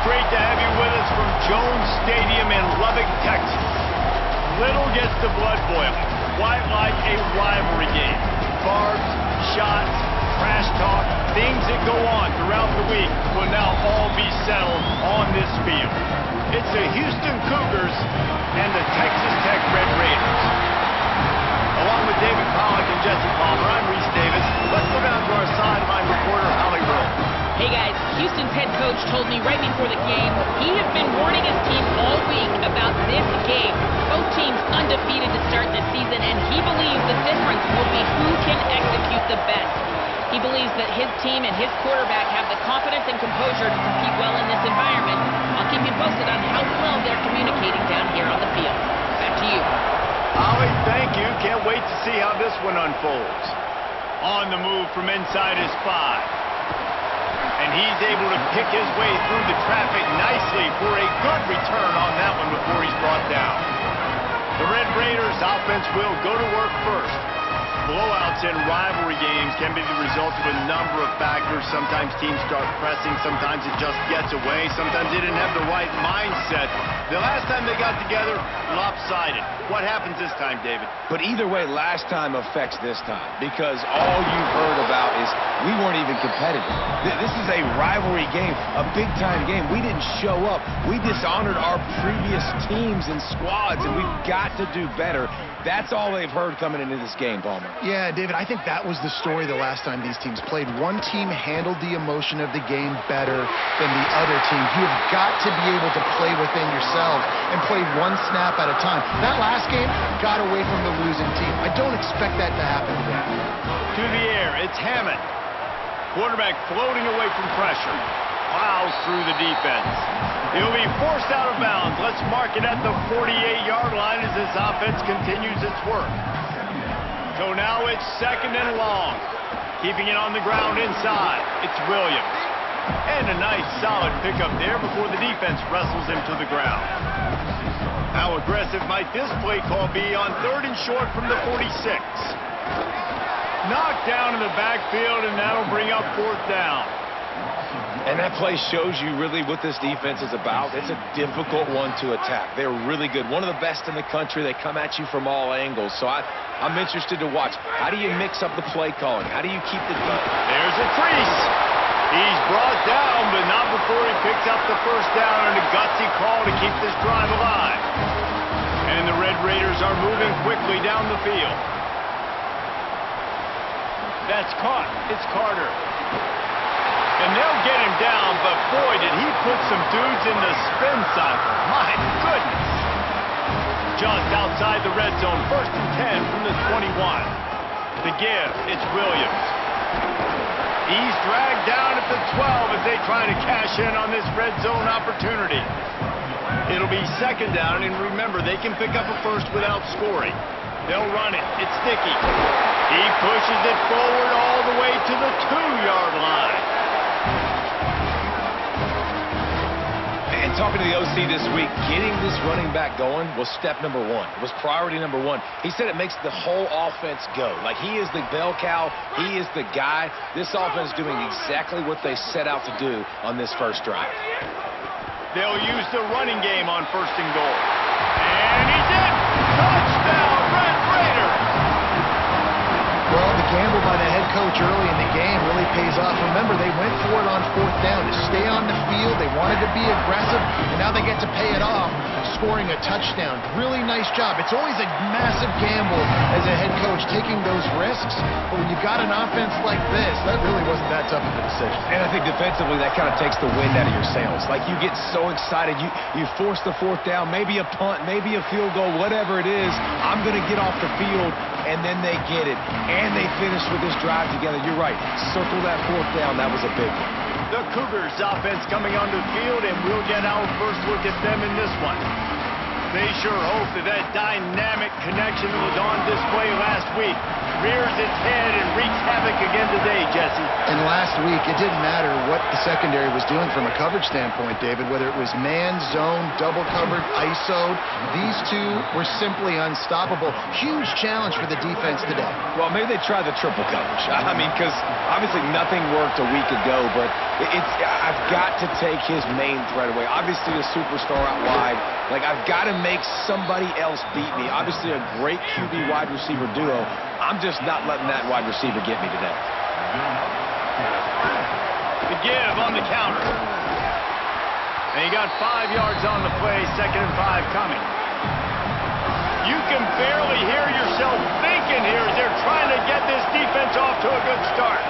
great to have you with us from Jones Stadium in Lubbock, Texas. Little gets the blood boiling. Quite like a rivalry game. Barbs, shots, trash talk, things that go on throughout the week will now all be settled on this field. It's the Houston Cougars and the Texas Tech Red Raiders. Along with David Pollack and Jesse Palmer, I'm Reese Davis. Let's go down to our sideline reporter, Holly Rowe. Hey guys, Houston's head coach told me right before the game he has been warning his team all week about this game. Both teams undefeated to start this season, and he believes the difference will be who can execute the best. He believes that his team and his quarterback have the confidence and composure to compete well in this environment. I'll keep you posted on how well they're communicating down here on the field. Back to you. Holly, thank you. Can't wait to see how this one unfolds. On the move from inside his 5. And he's able to pick his way through the traffic nicely for a good return on that one before he's brought down. The Red Raiders offense will go to work first. Blowouts in rivalry games can be the result of a number of factors. Sometimes teams start pressing, sometimes it just gets away, sometimes they didn't have the right mindset. The last time they got together, lopsided. What happens this time, David? But either way, last time affects this time, because all you've heard about is we weren't even competitive. This is a rivalry game, a big-time game. We didn't show up. We dishonored our previous teams and squads, and we've got to do better. That's all they've heard coming into this game, Palmer. Yeah, David, I think that was the story the last time these teams played. One team handled the emotion of the game better than the other team. You have got to be able to play within yourselves and play one snap at a time. That last game got away from the losing team. I don't expect that to happen again. To the air, it's Hammond. Quarterback floating away from pressure. Plows through the defense. He'll be forced out of bounds. Let's mark it at the 48-yard line as this offense continues its work. So now it's 2nd and long. Keeping it on the ground inside. It's Williams. And a nice solid pickup there before the defense wrestles him to the ground. How aggressive might this play call be on 3rd and short from the 46? Knocked down in the backfield, and that'll bring up 4th down. And that play shows you really what this defense is about. It's a difficult one to attack. They're really good. One of the best in the country. They come at you from all angles. So I'm interested to watch. How do you mix up the play calling? How do you keep the deep? There's a crease. He's brought down, but not before he picks up the 1st down and a gutsy call to keep this drive alive. And the Red Raiders are moving quickly down the field. That's caught. It's Carter. And they'll get him down, but boy, did he put some dudes in the spin cycle. My goodness. Just outside the red zone, 1st and 10 from the 21. The give, it's Williams. He's dragged down at the 12 as they try to cash in on this red zone opportunity. It'll be 2nd down, and remember, they can pick up a 1st without scoring. They'll run it. It's Sticky. He pushes it forward all the way to the 2-yard line. And talking to the OC this week, getting this running back going was step number 1. It was priority number 1. He said it makes the whole offense go. Like, he is the bell cow. He is the guy. This offense is doing exactly what they set out to do on this first drive. They'll use the running game on 1st and goal. And he's in! Touchdown, Red Raiders! Well, the gamble by the head coach early in the game really pays off. Remember, they went for it on 4th down to stay on the field. They wanted to be aggressive, and now they get to pay it off, scoring a touchdown. Really nice job. It's always a massive gamble as a head coach taking those risks, but when you've got an offense like this, that really wasn't that tough of a decision. And I think defensively, that kind of takes the wind out of your sails. Like, you get so excited. You force the 4th down, maybe a punt, maybe a field goal, whatever it is. I'm going to get off the field, and then they get it. And they finish with this drive together. You're right. Circle that 4th down. That was a big one. The Cougars offense coming onto the field, and we'll get our first look at them in this one. They sure hope that dynamic connection that was on display last week rears its head and wreaks havoc again today, Jesse. And last week, it didn't matter what the secondary was doing from a coverage standpoint, David, whether it was man, zone, double covered, ISO'd. These two were simply unstoppable. Huge challenge for the defense today. Well, maybe they try the triple coverage. I mean, because obviously nothing worked a week ago, but I've got to take his main threat away. Obviously, a superstar out wide. Like, I've got to make somebody else beat me. Obviously, a great QB wide receiver duo. I'm just not letting that wide receiver get me today. The give on the counter. And he got 5 yards on the play, 2nd and 5 coming. You can barely hear yourself thinking here as they're trying to get this defense off to a good start.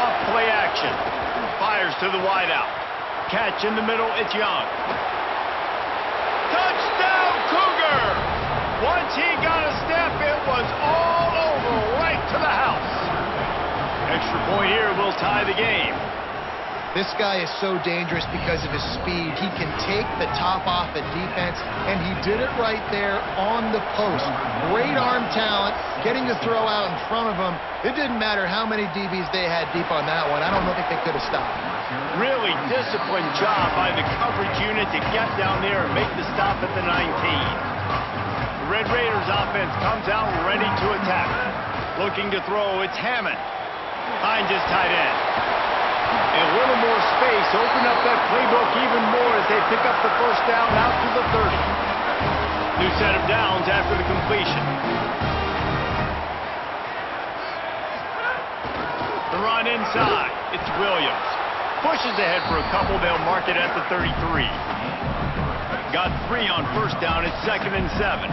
Off play action. Fires to the wideout. Catch in the middle, it's Young. Touchdown, Cougar! Once he got a step, it was all over, right to the house. Extra point here will tie the game. This guy is so dangerous because of his speed. He can take the top off the defense, and he did it right there on the post. Great arm talent, getting the throw out in front of him. It didn't matter how many DBs they had deep on that one. I don't think they could have stopped. Really disciplined job by the coverage unit to get down there and make the stop at the 19. The Red Raiders offense comes out ready to attack. Looking to throw, it's Hammond. Finds his tight end. And a little more space, open up that playbook even more as they pick up the first down out to the 30. New set of downs after the completion. The run inside. It's Williams. Pushes ahead for a couple. They'll mark it at the 33. Got 3 on first down. It's 2nd and 7.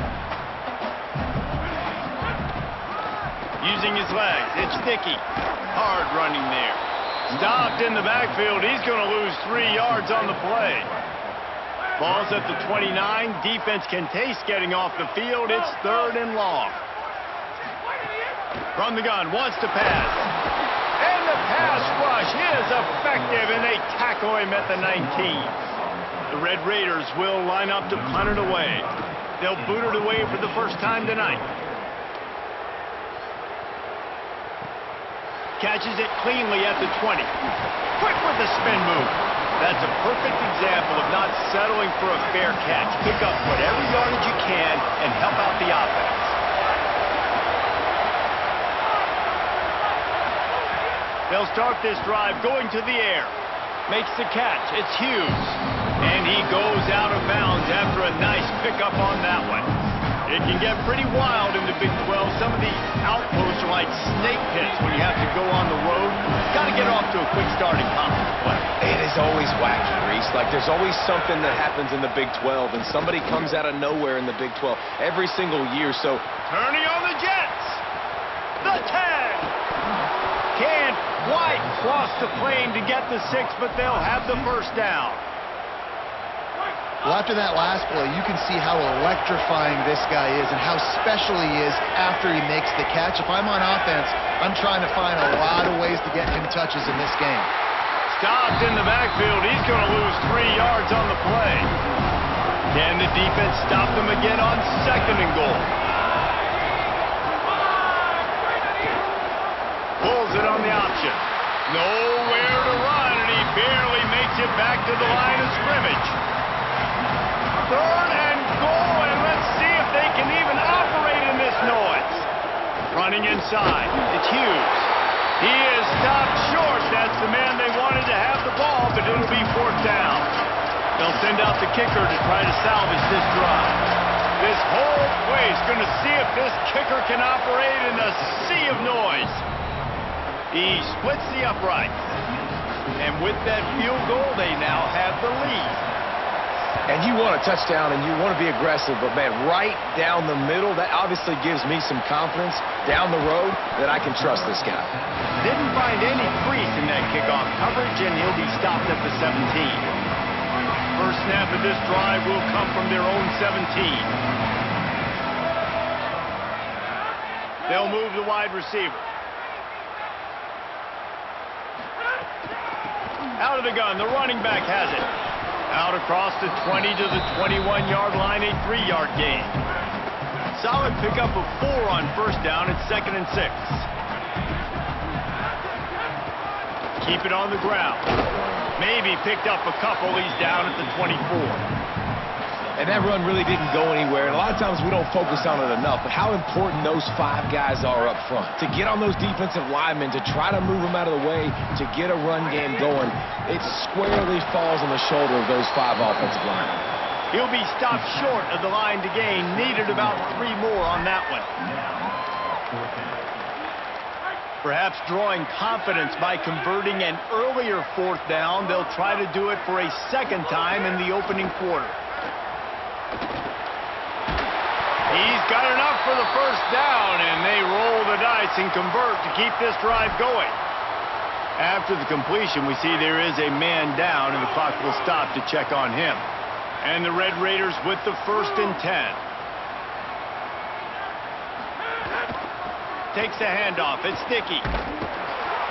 Using his legs. It's Dickey. Hard running there. Stopped in the backfield. He's going to lose 3 yards on the play. Ball's at the 29. Defense can taste getting off the field. It's 3rd and long. From the gun. Wants to pass. And the pass rush is effective, and they tackle him at the 19. The Red Raiders will line up to punt it away. They'll boot it away for the first time tonight. Catches it cleanly at the 20. Quick with the spin move. That's a perfect example of not settling for a fair catch. Pick up whatever yardage you can and help out the offense. They'll start this drive going to the air. Makes the catch. It's Hughes. And he goes out of bounds after a nice pickup on that one. It can get pretty wild in the Big 12. Some of these outposts are like snake pits when you have to go on the road. Got to get off to a quick start in conference play. It is always wacky, Reese. Like, there's always something that happens in the Big 12, and somebody comes out of nowhere in the Big 12 every single year. So, turning on the Jets. The 10. Can't quite cross the plane to get the 6, but they'll have the first down. Well, after that last play, you can see how electrifying this guy is and how special he is after he makes the catch. If I'm on offense, I'm trying to find a lot of ways to get him touches in this game. Stopped in the backfield. He's going to lose 3 yards on the play. Can the defense stop them again on 2nd and goal? Pulls it on the option. Nowhere to run, and he barely makes it back to the line of scrimmage. 3rd and goal, and let's see if they can even operate in this noise. Running inside, it's Hughes. He is stopped short. That's the man they wanted to have the ball, but it'll be 4th down. They'll send out the kicker to try to salvage this drive. This whole place going to see if this kicker can operate in a sea of noise. He splits the uprights. And with that field goal, they now have the lead. and you want a touchdown and you want to be aggressive, but, man, right down the middle, that obviously gives me some confidence down the road that I can trust this guy. Didn't find any crease in that kickoff coverage, and he'll be stopped at the 17. First snap of this drive will come from their own 17. They'll move the wide receiver. Out of the gun, the running back has it. Out across the 20 to the 21-yard line, a 3-yard gain. Solid pickup of 4 on first down. It's 2nd and 6. Keep it on the ground. Maybe picked up a couple. He's down at the 24. And that run really didn't go anywhere. And a lot of times we don't focus on it enough, but how important those 5 guys are up front. To get on those defensive linemen, to try to move them out of the way, to get a run game going, it squarely falls on the shoulder of those 5 offensive linemen. He'll be stopped short of the line to gain. Needed about 3 more on that one. Perhaps drawing confidence by converting an earlier 4th down. They'll try to do it for a 2nd time in the opening quarter. He's got enough for the 1st down, and they roll the dice and convert to keep this drive going. After the completion, we see there is a man down, and the clock will stop to check on him. And the Red Raiders with the 1st and 10. Takes the handoff. It's Dickey.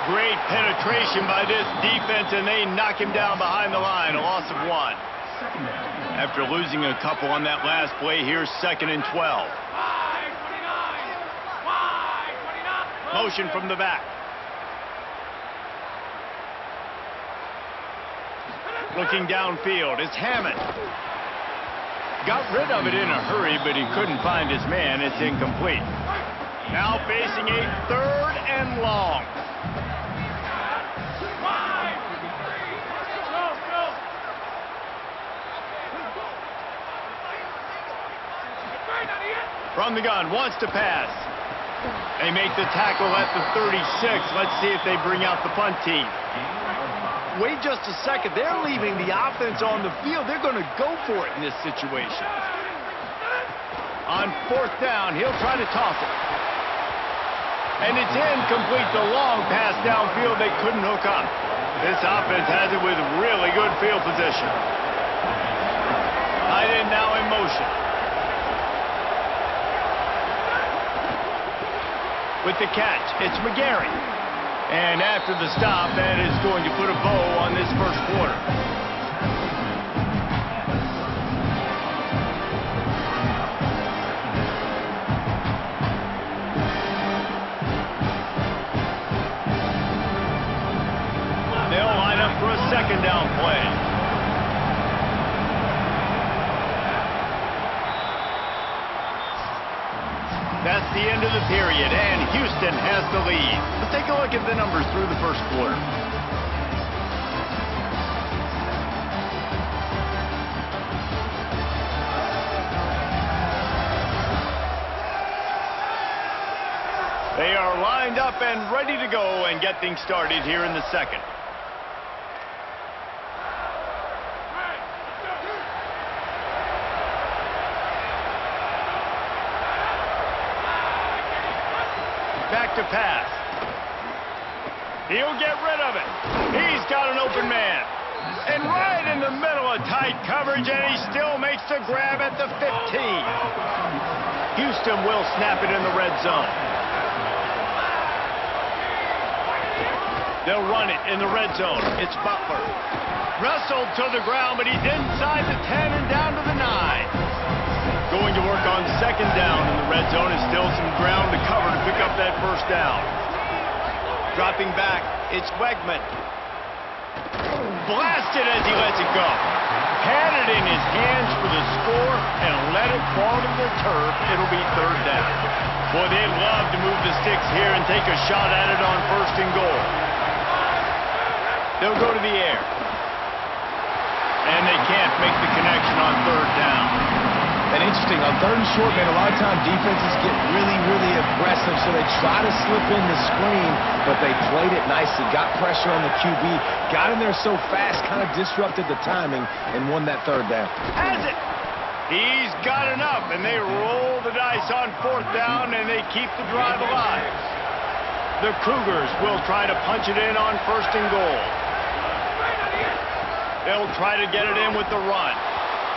Great penetration by this defense, and they knock him down behind the line. A loss of 1. After losing a couple on that last play, here's 2nd and 12. Motion from the back. Looking downfield is Hammond. Got rid of it in a hurry, but he couldn't find his man. It's incomplete. Now facing a 3rd and long. From the gun, wants to pass. They make the tackle at the 36. Let's see if they bring out the punt team. Wait just a second. They're leaving the offense on the field. They're going to go for it in this situation. On 4th down, he'll try to toss it. And it's incomplete. The long pass downfield, they couldn't hook up. This offense has it with really good field position. Tight end now in motion. With the catch, it's McGarry. And after the stop, that is going to put a bow on this 1st quarter. They'll line up for a 2nd down play. That's the end of the period, and Houston has the lead. Let's take a look at the numbers through the 1st quarter. They are lined up and ready to go and get things started here in the 2nd. Back to pass. He'll get rid of it. He's got an open man. And right in the middle of tight coverage, and he still makes the grab at the 15. Houston will snap it in the red zone. They'll run it in the red zone. It's Butler. Wrestled to the ground, but he's inside the 10 and down to the 9. Going to work on 2nd down in the red zone. Is still some ground to cover to pick up that 1st down. Dropping back, it's Wegman. Blasted as he lets it go. Had it in his hands for the score and let it fall to the turf. It'll be 3rd down. Boy, they'd love to move the sticks here and take a shot at it on 1st and goal. They'll go to the air. And they can't make the connection on 3rd down. And interesting, on 3rd and short, man, a lot of times defenses get really, really aggressive, so they try to slip in the screen, but they played it nicely, got pressure on the QB, got in there so fast, kind of disrupted the timing, and won that 3rd down. Has it! He's got enough, and they roll the dice on 4th down, and they keep the drive alive. The Cougars will try to punch it in on 1st and goal. They'll try to get it in with the run.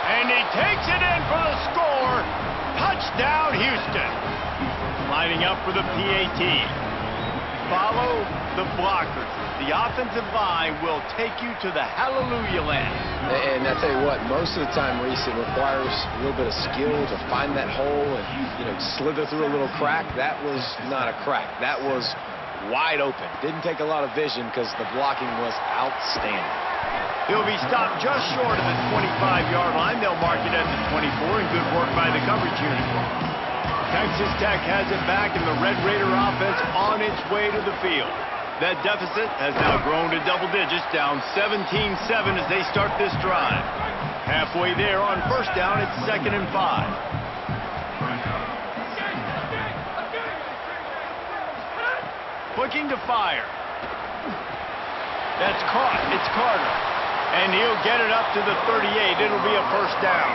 And he takes it in for the score. Touchdown, Houston. Lining up for the PAT. Follow the blockers. the offensive line will take you to the hallelujah land. And I tell you what, most of the time, Reese, it requires a little bit of skill to find that hole and, slither through a little crack. That was not a crack. That was wide open. Didn't take a lot of vision because the blocking was outstanding. He'll be stopped just short of the 25-yard line. They'll mark it at the 24, and good work by the coverage unit. Texas Tech has it back, and the Red Raider offense on its way to the field. That deficit has now grown to double digits, down 17-7 as they start this drive. Halfway there on first down, it's 2nd and 5. Looking to fire. That's caught. It's Carter. And he'll get it up to the 38. It'll be a first down.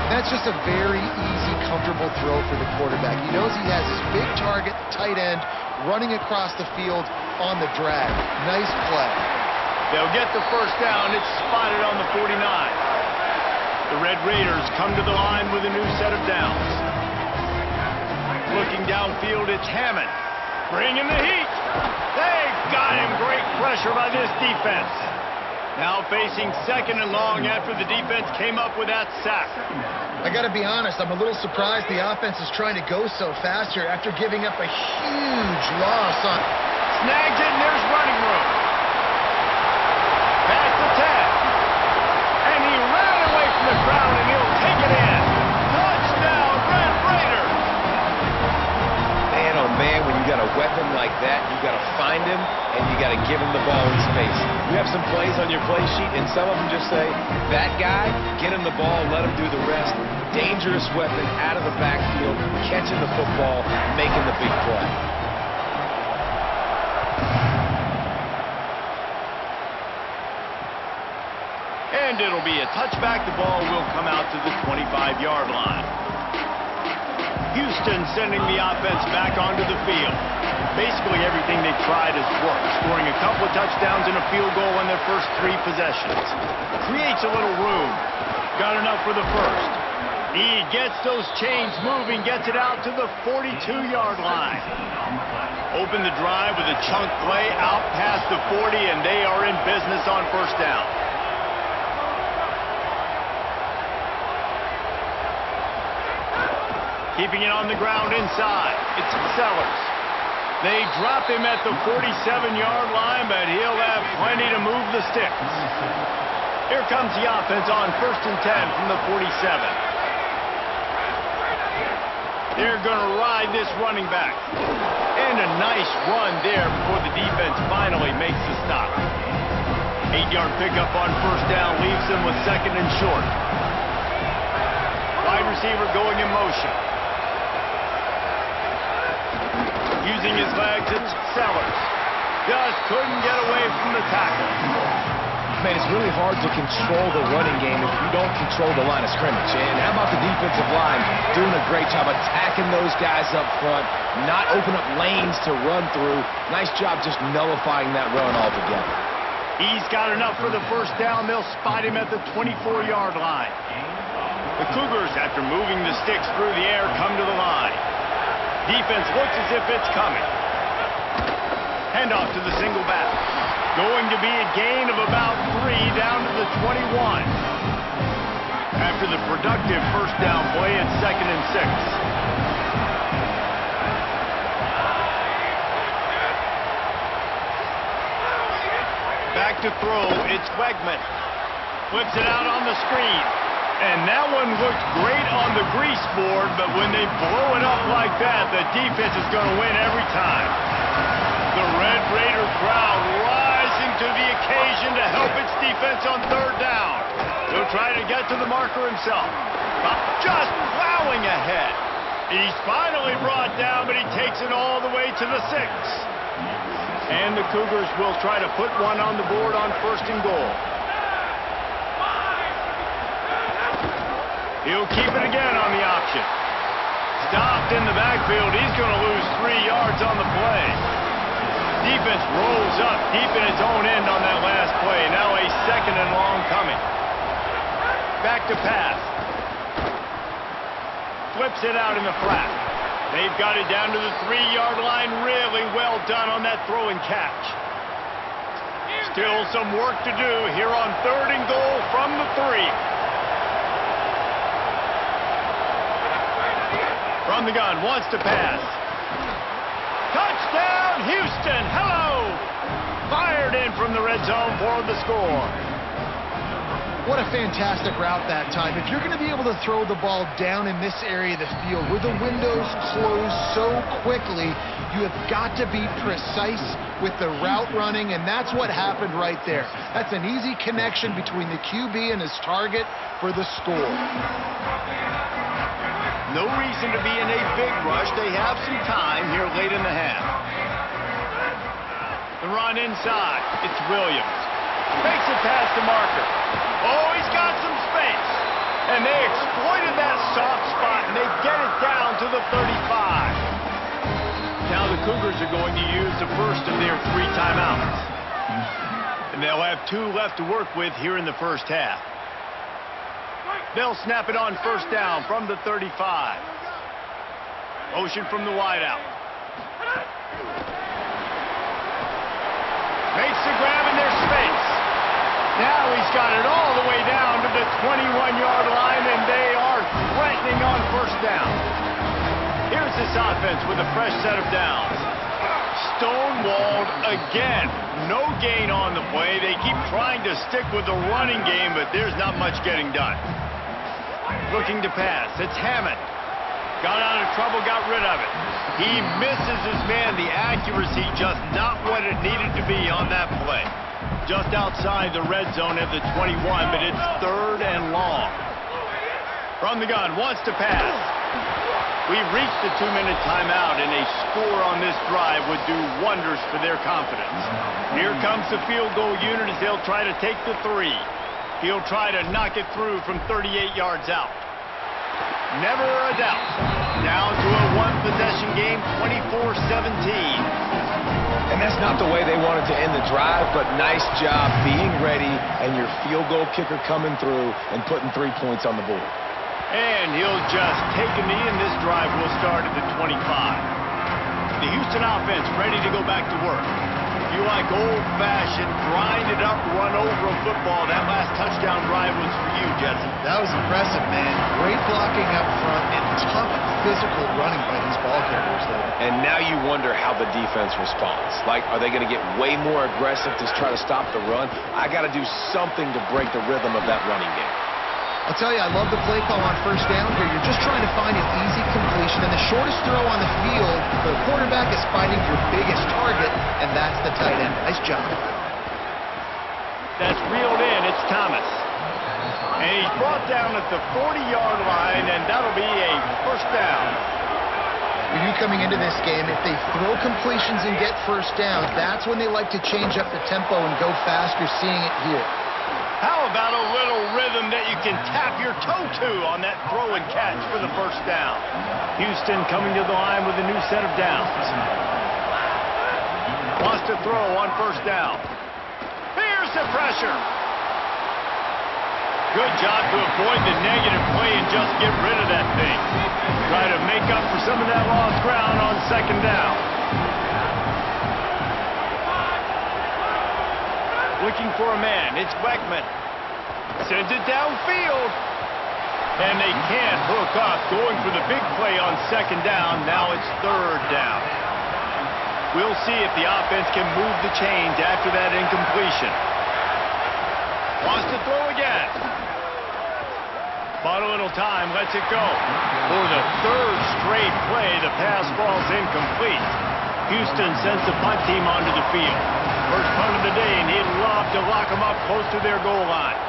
That's just a very easy, comfortable throw for the quarterback. He knows he has his big target, tight end, running across the field on the drag. Nice play. They'll get the first down. It's spotted on the 49. The Red Raiders come to the line with a new set of downs. Looking downfield, it's Hammond. Bringing the heat. They got him. Great pressure by this defense. Now facing 2nd and long after the defense came up with that sack. I got to be honest, I'm a little surprised the offense is trying to go so fast here after giving up a huge loss on... Snags it, and there's running room. Past the 10. And he ran away from the crowd, and he'll take it in. Touchdown, Red Raiders. Man, oh man, when you got a weapon like that, you got to find him, and you got to give him the ball in space. You have some plays on your play sheet, and some of them just say, that guy, get him the ball, let him do the rest. Dangerous weapon out of the backfield, catching the football, making the big play. And it'll be a touchback. The ball will come out to the 25-yard line. Houston sending the offense back onto the field. Basically everything they tried has worked, scoring a couple of touchdowns and a field goal on their first 3 possessions. Creates a little room. Got enough for the first. He gets those chains moving, gets it out to the 42-yard line. Open the drive with a chunk play out past the 40, and they are in business on first down. Keeping it on the ground inside. It's Sellers. They drop him at the 47-yard line, but he'll have plenty to move the sticks. Here comes the offense on 1st and 10 from the 47. They're going to ride this running back. And a nice run there before the defense finally makes the stop. 8-yard pickup on first down leaves them with 2nd and short. Wide receiver going in motion. Using his legs, it's Sellers. Just couldn't get away from the tackle. Man, it's really hard to control the running game if you don't control the line of scrimmage. And how about the defensive line doing a great job attacking those guys up front, not open up lanes to run through. Nice job just nullifying that run altogether. He's got enough for the first down. They'll spot him at the 24-yard line. The Cougars, after moving the sticks through the air, come to the line. Defense looks as if it's coming. Handoff to the single back. Going to be a gain of about 3 down to the 21. After the productive first down play, it's 2nd and 6. Back to throw, it's Wegman. Flips it out on the screen. And that one looked great on the grease board, but when they blow it up like that, the defense is going to win every time. The Red Raider crowd rising to the occasion to help its defense on 3rd down. He'll try to get to the marker himself. Just plowing ahead. He's finally brought down, but he takes it all the way to the 6. And the Cougars will try to put one on the board on 1st and goal. He'll keep it again on the option. Stopped in the backfield. He's going to lose 3 yards on the play. Defense rolls up deep in its own end on that last play. Now a 2nd and long coming. Back to pass. Flips it out in the flat. They've got it down to the 3-yard line. Really well done on that throw and catch. Still some work to do here on 3rd and goal from the 3. From the gun, wants to pass. Touchdown, Houston. Hello. Fired in from the red zone for the score. What a fantastic route that time. If you're going to be able to throw the ball down in this area of the field where the windows close so quickly, you have got to be precise with the route running, and that's what happened right there. That's an easy connection between the QB and his target for the score. No reason to be in a big rush. They have some time here late in the half. The run inside. It's Williams. Makes it past the marker. Oh, he's got some space. And they exploited that soft spot, and they get it down to the 35. Now the Cougars are going to use the first of their 3 timeouts. And they'll have 2 left to work with here in the first half. They'll snap it on first down from the 35. Motion from the wideout. Makes the grab in their space. Now he's got it all the way down to the 21-yard line, and they are threatening on first down. Here's this offense with a fresh set of downs. Stonewalled again. No gain on the play. They keep trying to stick with the running game, but there's not much getting done. Looking to pass. It's Hammond. Got out of trouble, got rid of it. He misses his man. The accuracy just not what it needed to be on that play. Just outside the red zone at the 21, but it's 3rd and long. From the gun, wants to pass. We've reached the 2-minute timeout, and a score on this drive would do wonders for their confidence. Here comes the field goal unit as they'll try to take the 3. He'll try to knock it through from 38 yards out. Never a doubt. Down to a 1-possession game, 24-17. And that's not the way they wanted to end the drive, but nice job being ready and your field goal kicker coming through and putting 3 points on the board. And he'll just take a knee, and this drive will start at the 25. The Houston offense ready to go back to work. If you like old-fashioned, grind-it-up, run-over a football, that last touchdown drive was for you, Jesse. That was impressive, man. Great blocking up front and tough physical running by these ball carriers there. And now you wonder how the defense responds. Like, are they going to get way more aggressive to try to stop the run? I got to do something to break the rhythm of that running game. I'll tell you, I love the play call on first down here. You're just trying to find an easy completion, and the shortest throw on the field for the quarterback is finding your biggest target, and that's the tight end. Nice job. That's reeled in. It's Thomas. And he's brought down at the 40-yard line, and that'll be a first down. For you coming into this game, if they throw completions and get first downs, that's when they like to change up the tempo and go fast. You're seeing it here. How about a little rhythm that you can tap your toe to on that throw and catch for the first down? Houston coming to the line with a new set of downs. Wants to throw on first down. Here's the pressure. Good job to avoid the negative play and just get rid of that thing. Try to make up for some of that lost ground on second down. Looking for a man. It's Beckman. Sends it downfield. And they can't hook up. Going for the big play on second down. Now it's 3rd down. We'll see if the offense can move the chains after that incompletion. Wants to throw again. Bought a little time. Lets it go. For the 3rd straight play, the pass falls incomplete. Houston sends the punt team onto the field. First punt of the day, and he'd love to lock them up close to their goal line.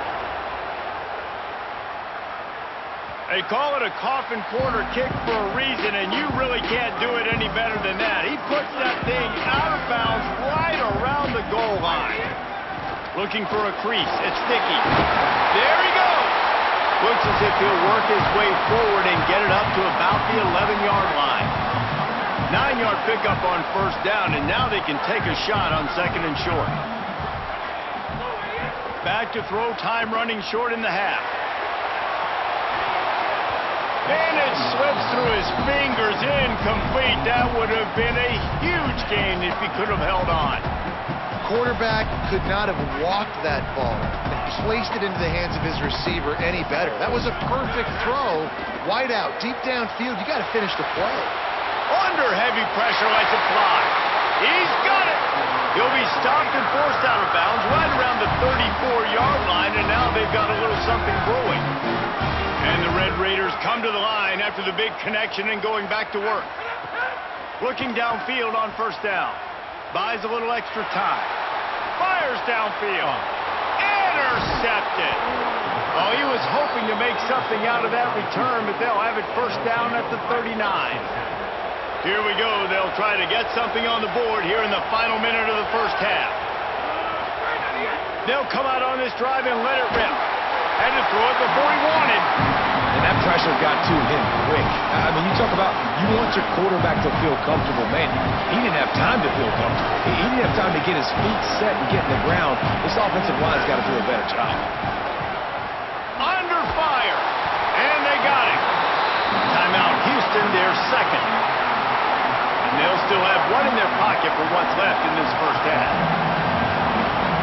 They call it a coffin corner kick for a reason, and you really can't do it any better than that. He puts that thing out of bounds right around the goal line. Looking for a crease. It's Dickey. There he goes. Looks as if he'll work his way forward and get it up to about the 11-yard line. 9-yard pickup on first down, and now they can take a shot on 2nd and short. Back to throw, time running short in the half. And it slips through his fingers, incomplete. That would have been a huge gain if he could have held on. Quarterback could not have walked that ball and placed it into the hands of his receiver any better. That was a perfect throw. Wide out, deep downfield. You got to finish the play. Under heavy pressure like a fly. He's got it. He'll be stopped and forced out of bounds right around the 34-yard line, and now they've got a little something brewing. And the Red Raiders come to the line after the big connection and going back to work. Looking downfield on first down. Buys a little extra time. Fires downfield. Intercepted. Oh, he was hoping to make something out of that return, but they'll have it first down at the 39. Here we go. They'll try to get something on the board here in the final minute of the first half. They'll come out on this drive and let it rip. Had to throw it before he wanted. And that pressure got to him quick. I mean, you talk about you want your quarterback to feel comfortable. Man, he didn't have time to feel comfortable. He didn't have time to get his feet set and get in the ground. This offensive line's got to do a better job. Under fire. And they got him. Timeout Houston, their second. And they'll still have one in their pocket for what's left in this first half.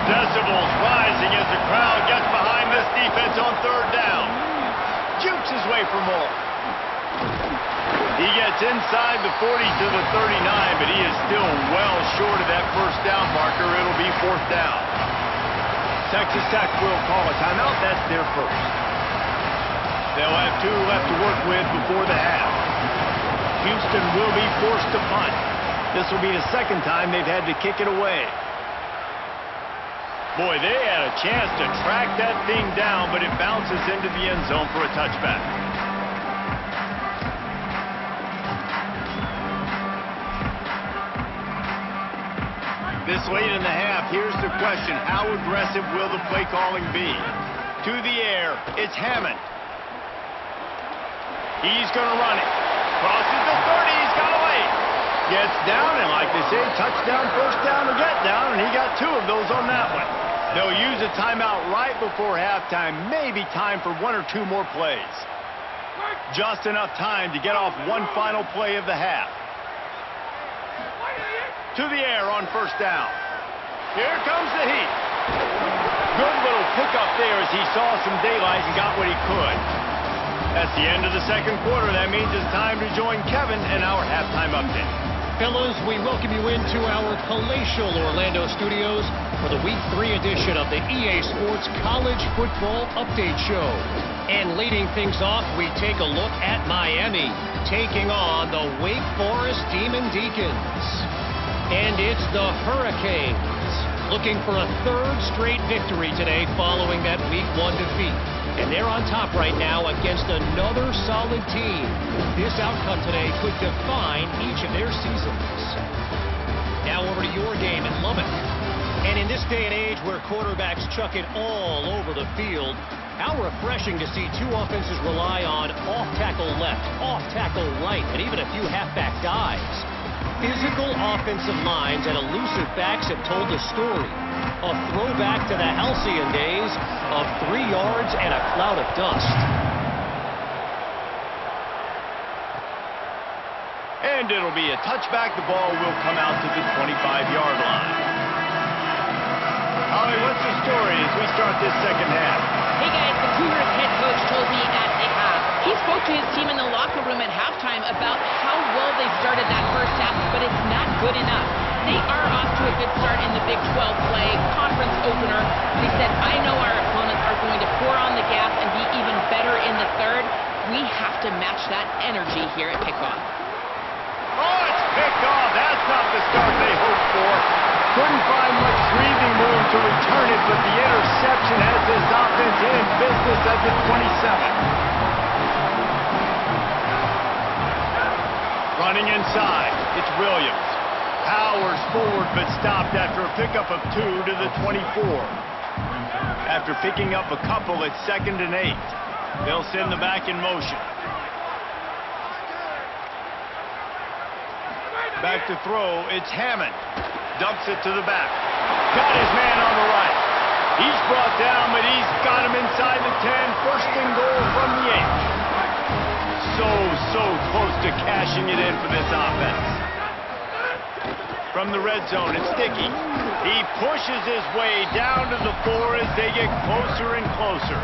Decibels rising as the crowd gets behind this defense on third down. Jukes his way for more. He gets inside the 40 to the 39, but he is still well short of that first down marker. It'll be fourth down. Texas Tech will call a timeout. That's their first. They'll have two left to work with before the half. Houston will be forced to punt. This will be the second time they've had to kick it away. Boy, they had a chance to track that thing down, but it bounces into the end zone for a touchback. This late in the half, here's the question. How aggressive will the play calling be? To the air, it's Hammond. He's going to run it. Crosses the 30, he's got away. Gets down, and like they say, touchdown, first down, or get down, and he got two of those on that one. They'll use a timeout right before halftime, maybe time for one or two more plays. Just enough time to get off one final play of the half. To the air on first down. Here comes the heat. Good little pickup there as he saw some daylight and got what he could. That's the end of the second quarter. That means it's time to join Kevin in our halftime update. Fellas, we welcome you into our palatial Orlando studios for the Week 3 edition of the EA Sports College Football Update Show. And leading things off, we take a look at Miami taking on the Wake Forest Demon Deacons. And it's the Hurricanes looking for a third straight victory today following that Week 1 defeat. And they're on top right now against another solid team. This outcome today could define each of their seasons. Now over to your game in Lubbock. And in this day and age where quarterbacks chuck it all over the field, how refreshing to see two offenses rely on off-tackle left, off-tackle right, and even a few halfback dives. Physical offensive lines and elusive backs have told the story. A throwback to the halcyon days of 3 yards and a cloud of dust. And it'll be a touchback. The ball will come out to the 25-yard line. Holly, what's the story as we start this second half? Hey guys, the Cougars head coach told me at the half. He spoke to his team in the locker room at halftime about how well they started that first half, but it's not good enough. They are off to a good start in the Big 12 play, conference opener. He said, I know our opponents are going to pour on the gas and be even better in the third. We have to match that energy here at kickoff. Oh, it's picked off. That's not the start they hoped for. Couldn't find much breathing room to return it, but the interception has this offense in business at the 27. Running inside, it's Williams. Powers forward, but stopped after a pickup of 2 to the 24. After picking up a couple, it's 2nd and 8. They'll send the back in motion. Back to throw, it's Hammond. Dumps it to the back. Got his man on the right. He's brought down, but he's got him inside the 10. First and goal from the 8. So so close to cashing it in for this offense. From the red zone, it's Dickey. He pushes his way down to the 4 as they get closer and closer.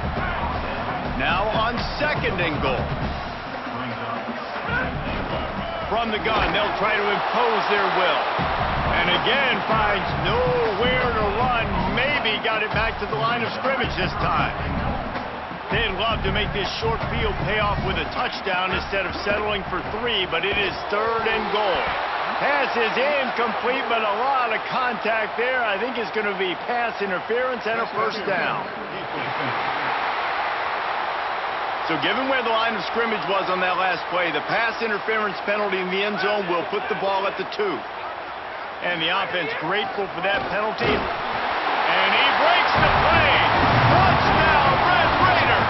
Now on 2nd and goal. From the gun, they'll try to impose their will. And again, finds nowhere to run. Maybe got it back to the line of scrimmage this time. They'd love to make this short field pay off with a touchdown instead of settling for 3, but it is 3rd and goal. Pass is incomplete, but a lot of contact there. I think it's going to be pass interference and a first down. So given where the line of scrimmage was on that last play, the pass interference penalty in the end zone will put the ball at the 2. And the offense grateful for that penalty. And he breaks the play. Touchdown, Red Raiders.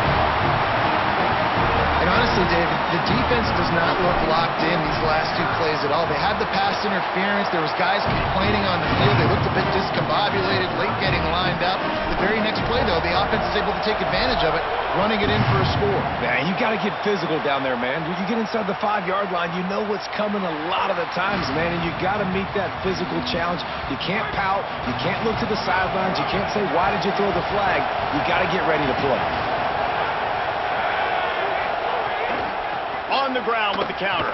And honestly, David, the defense does not look locked in these last 2 plays at all. They had the pass interference. There was guys complaining on the field. They looked a bit discombobulated, late getting lined up. The very next play, though, the offense is able to take advantage of it, running it in for a score. Man, you got to get physical down there, man. When you get inside the 5-yard line, you know what's coming a lot of the times, man, and you got to meet that physical challenge. You can't pout. You can't look to the sidelines. You can't say, why did you throw the flag? You got to get ready to play. On the ground with the counter.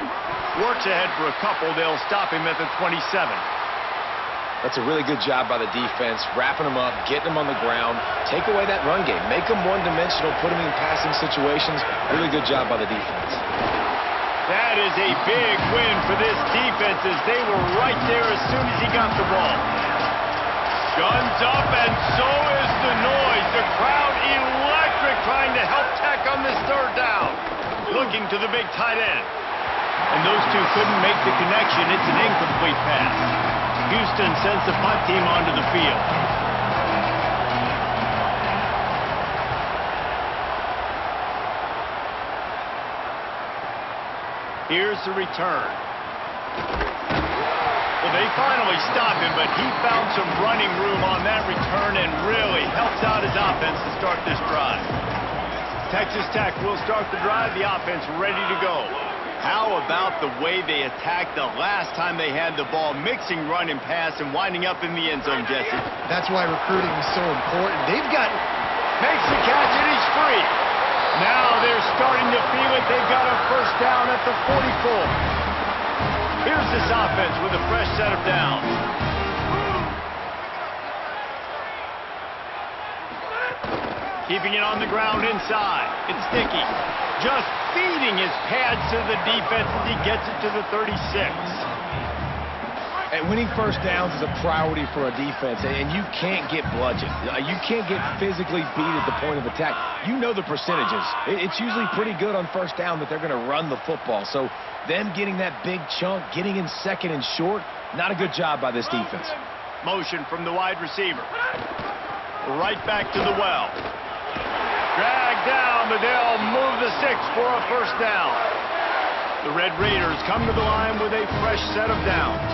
Works ahead for a couple. They'll stop him at the 27. That's a really good job by the defense, wrapping them up, getting them on the ground, take away that run game, make them one-dimensional, put them in passing situations. Really good job by the defense. That is a big win for this defense as they were right there as soon as he got the ball. Guns up, and so is the noise. The crowd electric trying to help Tech on this 3rd down. Looking to the big tight end. And those two couldn't make the connection. It's an incomplete pass. Houston sends the punt team onto the field. Here's the return. Well, they finally stopped him, but he found some running room on that return and really helps out his offense to start this drive. Texas Tech will start the drive, the offense ready to go. How about the way they attacked the last time they had the ball, mixing run and pass and winding up in the end zone, Jesse? That's why recruiting is so important. They've got... Makes the catch and he's free. Now they're starting to feel it. They've got a first down at the 44. Here's this offense with a fresh set of downs. Keeping it on the ground inside. It's Dickey. Just feeding his pads to the defense as he gets it to the 36. And winning first downs is a priority for a defense, and you can't get bludgeoned. You can't get physically beat at the point of attack. You know the percentages. It's usually pretty good on first down that they're going to run the football. So them getting that big chunk, getting in 2nd and short, not a good job by this defense. Motion from the wide receiver. Right back to the well. Dragged down, but they'll move the 6 for a first down. The Red Raiders come to the line with a fresh set of downs.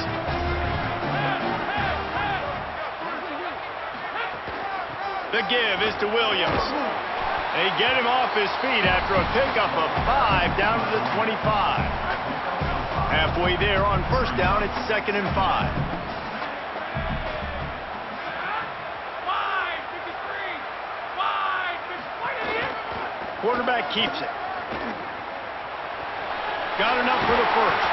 The give is to Williams. They get him off his feet after a pickup of 5 down to the 25. Halfway there on first down, it's 2nd and 5. Quarterback keeps it. Got enough for the first.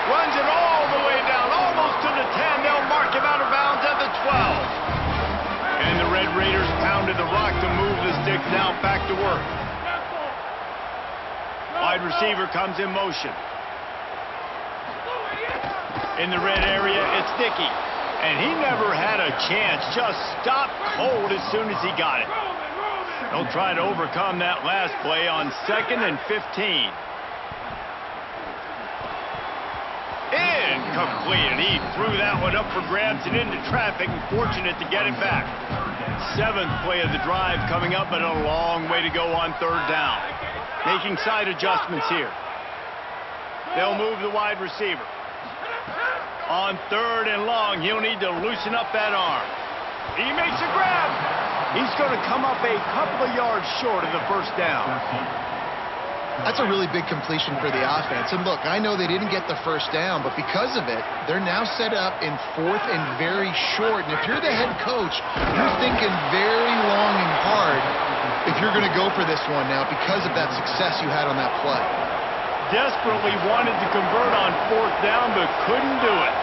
Runs it all the way down, almost to the 10. They'll mark him out of bounds at the 12. And the Red Raiders pounded the rock to move the sticks now back to work. Wide receiver comes in motion. In the red area, it's Dickey. And he never had a chance. Just stopped cold as soon as he got it. They'll try to overcome that last play on 2nd and 15. Incomplete, and he threw that one up for grabs and into traffic, and fortunate to get it back. 7th play of the drive coming up, but a long way to go on 3rd down. Making side adjustments here. They'll move the wide receiver. On 3rd and long, he'll need to loosen up that arm. He makes a grab. He's going to come up a couple of yards short of the first down. That's a really big completion for the offense. And look, I know they didn't get the first down, but because of it, they're now set up in 4th and very short. And if you're the head coach, you're thinking very long and hard if you're going to go for this one now because of that success you had on that play. Desperately wanted to convert on 4th down, but couldn't do it.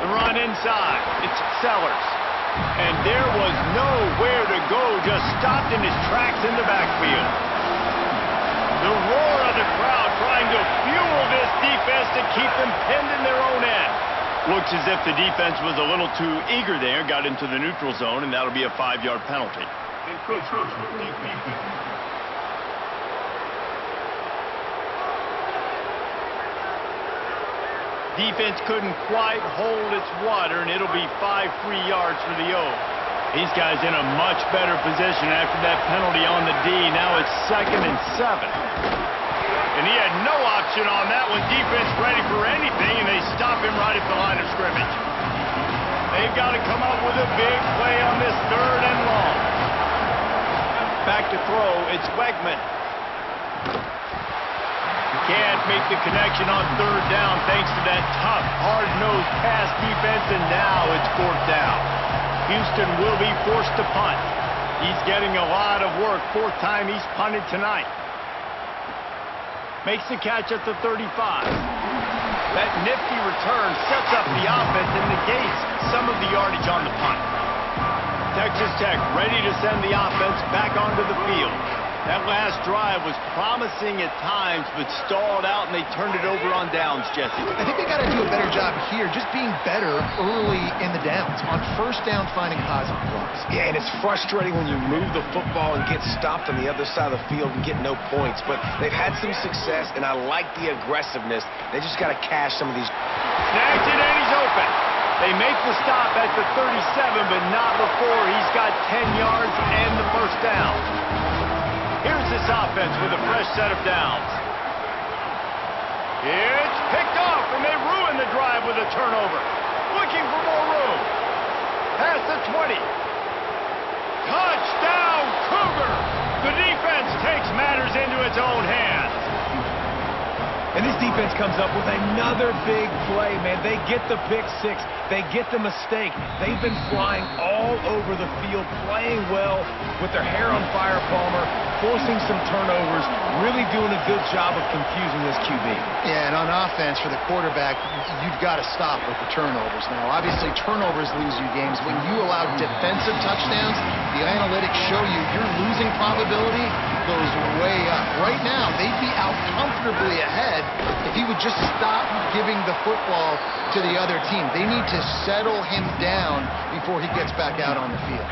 The run inside. It's Sellers. And there was nowhere to go, just stopped in his tracks in the backfield. The roar of the crowd trying to fuel this defense to keep them pinned in their own end. Looks as if the defense was a little too eager there, got into the neutral zone, and that'll be a 5-yard penalty. Defense couldn't quite hold its water, and it'll be 5 free yards for the Oaks. These guys in a much better position after that penalty on the D. Now it's 2nd and 7. And he had no option on that one. Defense ready for anything, and they stop him right at the line of scrimmage. They've got to come up with a big play on this 3rd and long. Back to throw. It's Wegman. Can't make the connection on 3rd down thanks to that tough, hard-nosed pass defense, and now it's 4th down. Houston will be forced to punt. He's getting a lot of work. 4th time he's punted tonight. Makes the catch at the 35. That nifty return sets up the offense and negates some of the yardage on the punt. Texas Tech ready to send the offense back onto the field. That last drive was promising at times, but stalled out, and they turned it over on downs, Jesse. I think they got to do a better job here, just being better early in the downs. On 1st down, finding positive plays. Yeah, and it's frustrating when you move the football and get stopped on the other side of the field and get no points. But they've had some success, and I like the aggressiveness. They just got to cash some of these. Snagged it, and he's open. They make the stop at the 37, but not before he's got 10 yards and the 1st down. Here's this offense with a fresh set of downs. It's picked off, and they ruin the drive with a turnover. Looking for more room. Past the 20. Touchdown, Cougar! The defense takes matters into its own hands. And this defense comes up with another big play, man. They get the pick 6. They get the mistake. They've been flying all over the field, playing well with their hair on fire, Palmer, forcing some turnovers, really doing a good job of confusing this QB. Yeah, and on offense for the quarterback, you've got to stop with the turnovers. Now, obviously, turnovers lose you games. When you allow defensive touchdowns, the analytics show you your losing probability goes way up. Right now, they'd be out comfortably ahead if he would just stop giving the football to the other team. They need to settle him down before he gets back out on the field.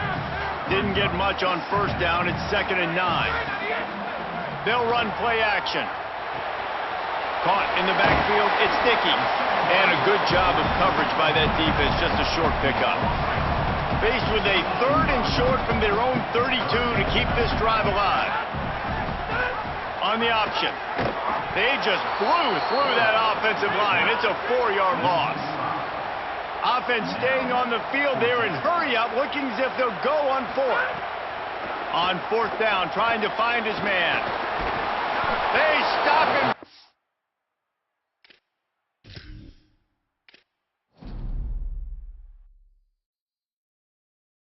Didn't get much on 1st down. It's 2nd and 9. They'll run play action. Caught in the backfield. It's Dickey. And a good job of coverage by that defense. Just a short pickup. Faced with a 3rd and short from their own 32 to keep this drive alive. On the option. They just blew through that offensive line. It's a 4-yard loss. Offense staying on the field there in hurry up, looking as if they'll go on 4th. On 4th down, trying to find his man. They stop him